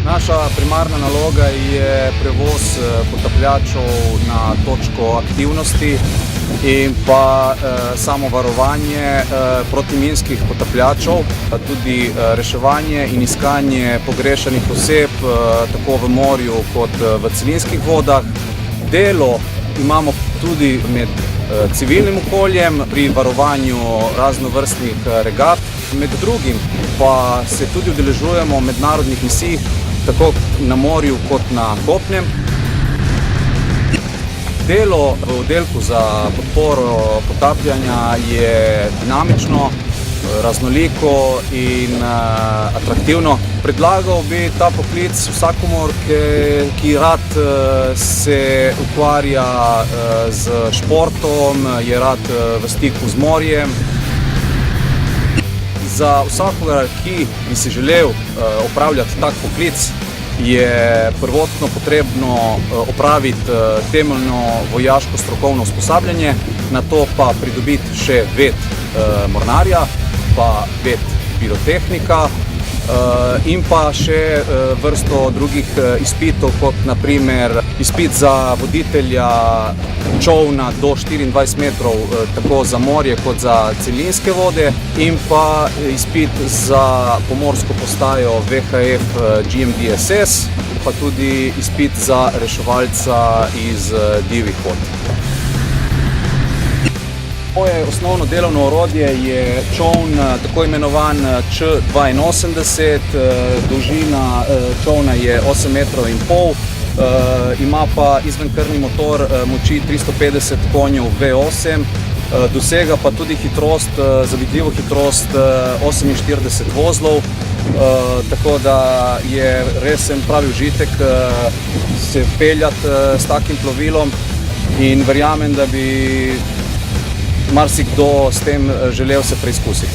Naša primarna naloga je prevoz potapljačev na točko aktivnosti in pa samo varovanje protiminskih potapljačev, tudi reševanje in iskanje pogrešanih oseb tako v morju kot v celinskih vodah. Delo imamo tudi med civilnim okoljem pri varovanju raznovrstnih regat. Med drugim pa se tudi udeležujemo mednarodnih misij tako na morju kot na kopnem. Delo v oddelku za podporo potapljanja je dinamično, raznoliko in atraktivno. Predlagal bi ta poklic vsakomur, ki rad se ukvarja z športom, je rad v stiku z morjem. Za vsakogar, ki bi si želel opravljati tak poklic, je prvotno potrebno opraviti temeljno vojaško strokovno usposabljanje, nato pa pridobiti še ved mornarja, pa ved pirotehnika in pa še vrsto drugih izpitov, kot naprimer izpit za voditelja čolna do 24 metrov, tako za morje kot za celinske vode, in pa izpit za pomorsko postajo VHF GMDSS, pa tudi izpit za reševalca iz divjih vod. Moje osnovno delovno orodje je čoln, tako imenovan Č-82, dolžina čolna je 8,5 metrov, ima pa izvenkrvni motor moči 350 konjev V8, dosega pa tudi hitrost, zavidljivo hitrost 48 vozlov, tako da je res en pravi užitek se peljati s takim plovilom in verjamem, da bi marsikdo s tem želel se preizkusiti.